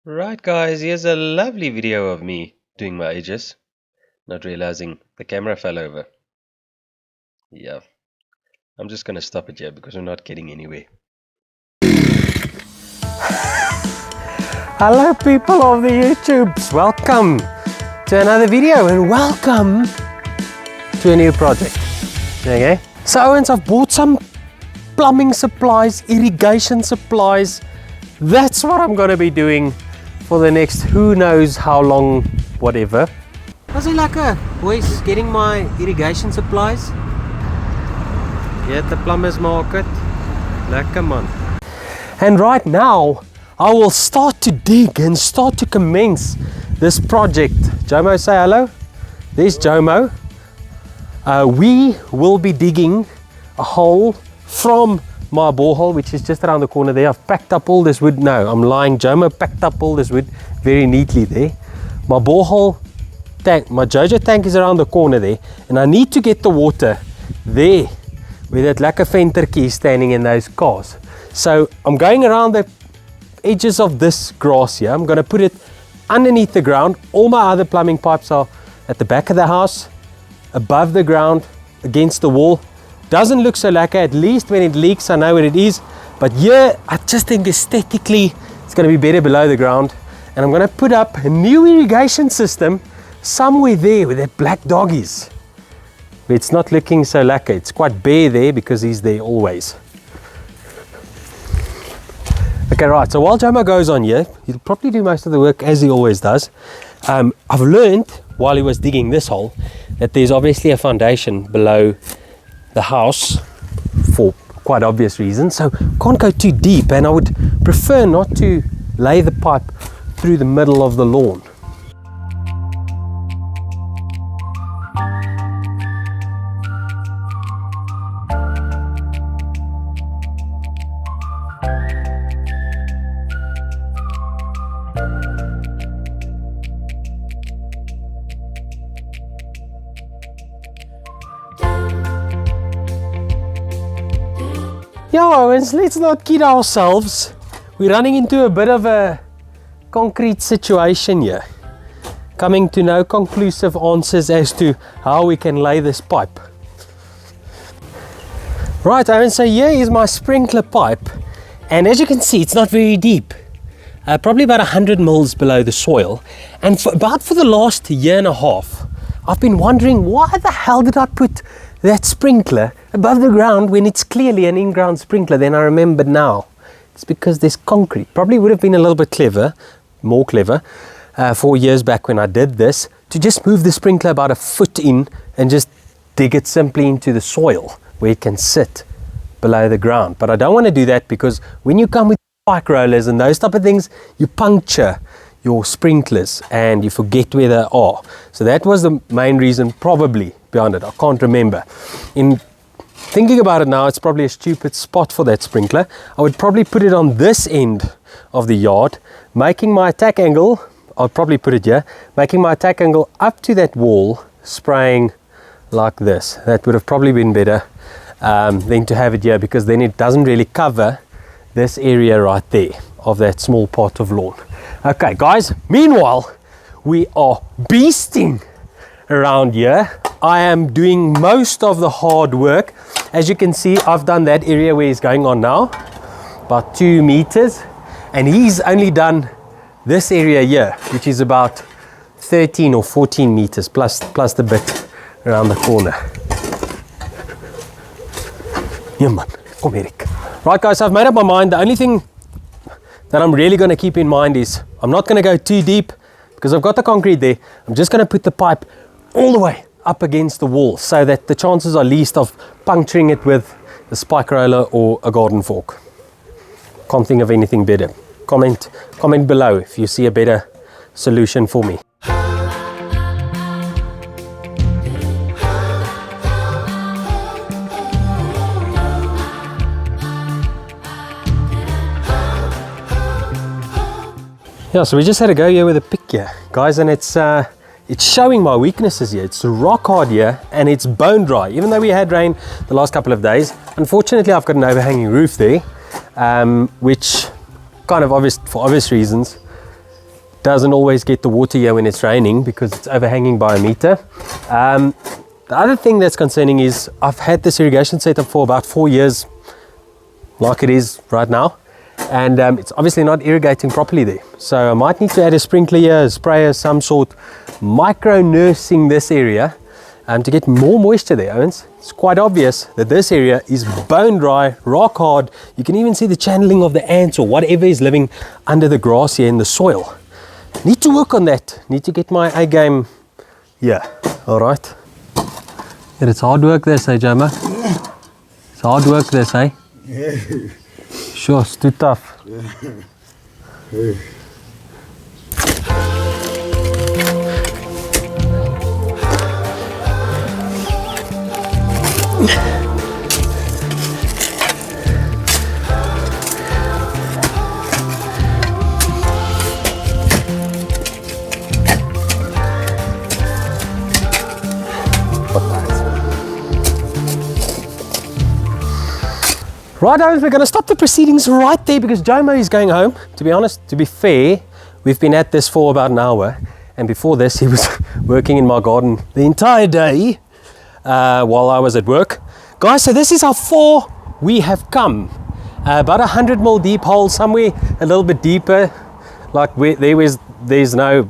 Right guys, here's a lovely video of me doing my edges, not realizing the camera fell over. Yeah, I'm just gonna stop it here because we're not getting anywhere. Hello people of the YouTubes, welcome to another video and welcome to a new project. Okay, so Owens, I've bought some plumbing supplies, irrigation supplies. That's what I'm going to be doing for the next who knows how long, whatever. Was it lekker, boys, getting my irrigation supplies? Yeah, at the plumber's market. Lekker man. And right now, I will start to dig and start to commence this project. Jomo, say hello. There's Jomo. We will be digging a hole from my borehole, which is just around the corner there. I've packed up all this wood. No, I'm lying. Jomo packed up all this wood very neatly there. My borehole tank, my Jojo tank is around the corner there, and I need to get the water there where that lekker ventertjie is standing in those cars. So I'm going around the edges of this grass here. I'm going to put it underneath the ground. All my other plumbing pipes are at the back of the house, above the ground, against the wall. Doesn't look so lekker, at least when it leaks I know where it is, but here I just think aesthetically it's going to be better below the ground. And I'm going to put up a new irrigation system somewhere there where that black dog is. It's not looking so lekker. It's quite bare there because he's there always. Okay, right, so while Jomo goes on here, he'll probably do most of the work as he always does. I've learned while he was digging this hole that there's obviously a foundation below the house for quite obvious reasons, so can't go too deep, and I would prefer not to lay the pipe through the middle of the lawn. Yeah, Owens, let's not kid ourselves. We're running into a bit of a concrete situation here. Coming to no conclusive answers as to how we can lay this pipe. Right, Owens, so here is my sprinkler pipe. And as you can see, it's not very deep. Probably about 100 mils below the soil. And for the last year and a half, I've been wondering, why the hell did I put that sprinkler above the ground when it's clearly an in-ground sprinkler? Then I remembered now. It's because there's concrete. Probably would have been a little bit more clever, 4 years back when I did this, to just move the sprinkler about a foot in and just dig it simply into the soil where it can sit below the ground. But I don't want to do that because when you come with spike rollers and those type of things, you puncture your sprinklers and you forget where they are. So that was the main reason probably behind it. I can't remember. In thinking about it now, it's probably a stupid spot for that sprinkler. I would probably put it on this end of the yard, making my attack angle, I'll probably put it here, making my attack angle up to that wall, spraying like this. That would have probably been better than to have it here, because then it doesn't really cover this area right there of that small part of lawn. Okay guys, meanwhile we are beasting around here. I am doing most of the hard work. As you can see, I've done that area where he's going on now, about 2 meters, and he's only done this area here, which is about 13 or 14 meters plus the bit around the corner. Yeah man, kom hier ek. Right guys, I've made up my mind. The only thing that I'm really going to keep in mind is I'm not going to go too deep because I've got the concrete there. I'm just going to put the pipe all the way up against the wall so that the chances are least of puncturing it with a spike roller or a garden fork. Can't think of anything better. Comment below if you see a better solution for me. Yeah, so we just had to go here with a pick here, guys, and it's showing my weaknesses here. It's rock hard here and it's bone dry, even though we had rain the last couple of days. Unfortunately, I've got an overhanging roof there, which kind of obvious, for obvious reasons, doesn't always get the water here when it's raining because it's overhanging by a meter. The other thing that's concerning is I've had this irrigation setup for about 4 years, like it is right now, and it's obviously not irrigating properly there. So I might need to add a sprinkler here, a sprayer of some sort, micro-nursing this area to get more moisture there, Owens. It's quite obvious that this area is bone dry, rock hard. You can even see the channeling of the ants or whatever is living under the grass here in the soil. Need to work on that. Need to get my A game here. All right. Yeah, it's hard work this, eh, Jomo? It's hard work this, eh? Yeah. Sure, it's too tough. Yeah. Right, Owens, we're going to stop the proceedings right there because Jomo is going home. To be honest, to be fair, we've been at this for about an hour, and before this he was working in my garden the entire day while I was at work. Guys, so this is how far we have come. About 100 mil deep hole, somewhere a little bit deeper, like where there's no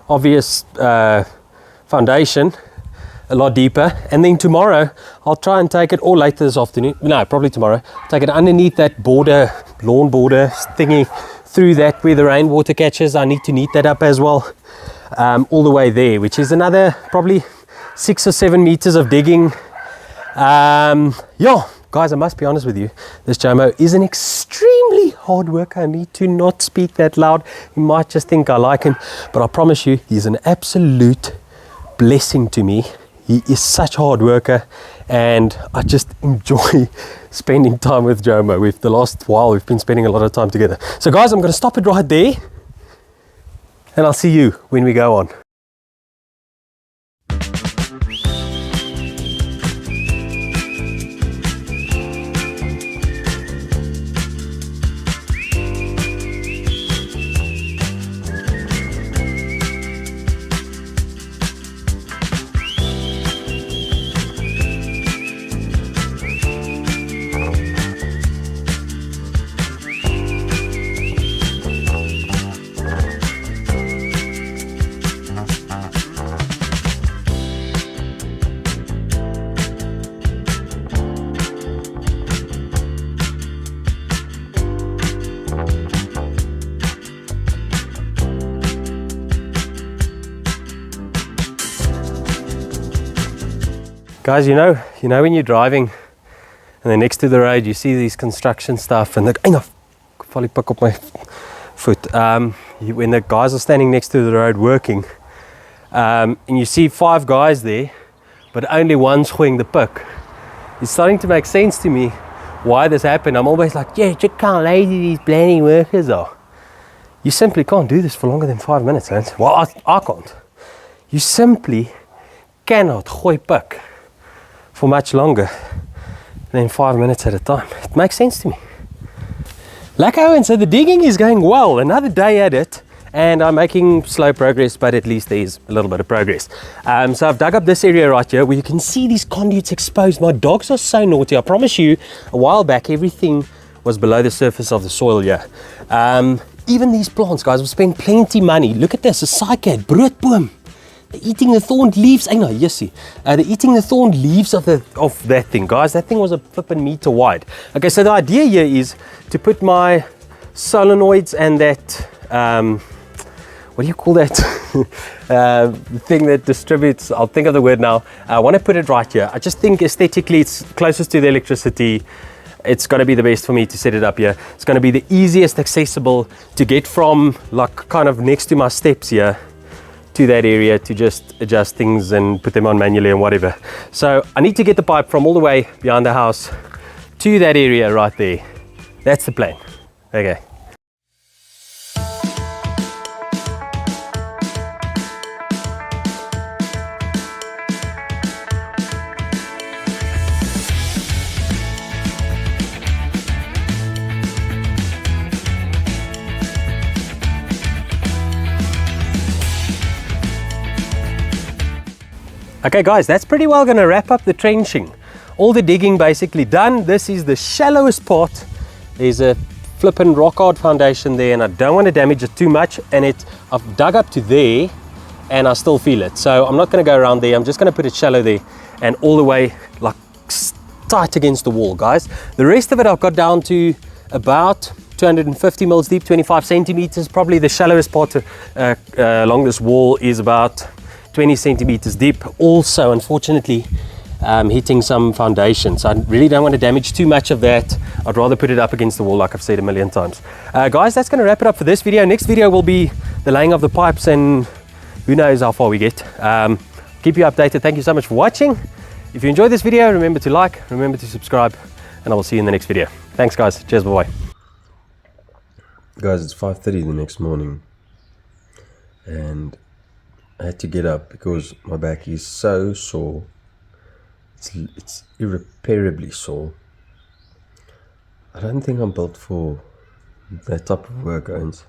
obvious foundation, a lot deeper. And then tomorrow I'll try and take it, or later this afternoon, no, probably tomorrow, take it underneath that border, lawn border thingy, through that where the rainwater catches. I need to neat that up as well, all the way there, which is another probably 6 or 7 meters of digging. Yeah, guys, I must be honest with you, this Jomo is an extremely hard worker. I need to not speak that loud. You might just think I like him, but I promise you, he's an absolute blessing to me. He is such a hard worker, and I just enjoy spending time with Jomo. The last while we've been spending a lot of time together. So guys, I'm going to stop it right there, and I'll see you when we go on. Guys, you know when you're driving and then next to the road you see these construction stuff and probably pick up my foot. When the guys are standing next to the road working, and you see 5 guys there, but only one's hoeing the pick. It's starting to make sense to me why this happened. I'm always like, yeah, check how lazy these bloody workers are. You simply can't do this for longer than 5 minutes, man. Well, I can't. You simply cannot hooi pick for much longer than 5 minutes at a time. It makes sense to me. Like Owen said, the digging is going well. Another day at it, and I'm making slow progress, but at least there's a little bit of progress. So I've dug up this area right here where you can see these conduits exposed. My dogs are so naughty. I promise you, a while back, everything was below the surface of the soil here. Even these plants, guys, we've spent plenty money. Look at this, a cycad, broodboom. They're eating the thorned leaves. I know, yes, see. They're eating the thorned leaves of that thing, guys. That thing was a flippin' meter wide. Okay, so the idea here is to put my solenoids and that, what do you call that? The thing that distributes, I'll think of the word now. I want to put it right here. I just think aesthetically it's closest to the electricity. It's going to be the best for me to set it up here. It's going to be the easiest accessible to get from, like, kind of next to my steps here to that area to just adjust things and put them on manually and whatever. So I need to get the pipe from all the way behind the house to that area right there. That's the plan. Okay. Okay guys, that's pretty well going to wrap up the trenching. All the digging basically done. This is the shallowest part. There's a flippin' rock hard foundation there, and I don't want to damage it too much, and I've dug up to there and I still feel it. So I'm not going to go around there. I'm just going to put it shallow there and all the way like tight against the wall, guys. The rest of it I've got down to about 250 mils deep, 25 centimeters. Probably the shallowest part along this wall is about 20 centimeters deep. Also, unfortunately, hitting some foundation, so I really don't want to damage too much of that. I'd rather put it up against the wall, like I've said a million times. Guys, that's going to wrap it up for this video. Next video will be the laying of the pipes, and who knows how far we get. Keep you updated. Thank you so much for watching. If you enjoyed this video, remember to like, remember to subscribe, and I will see you in the next video. Thanks guys, cheers, bye bye. Guys, it's 5:30 the next morning, and I had to get up because my back is so sore. It's irreparably sore. I don't think I'm built for that type of work, guys.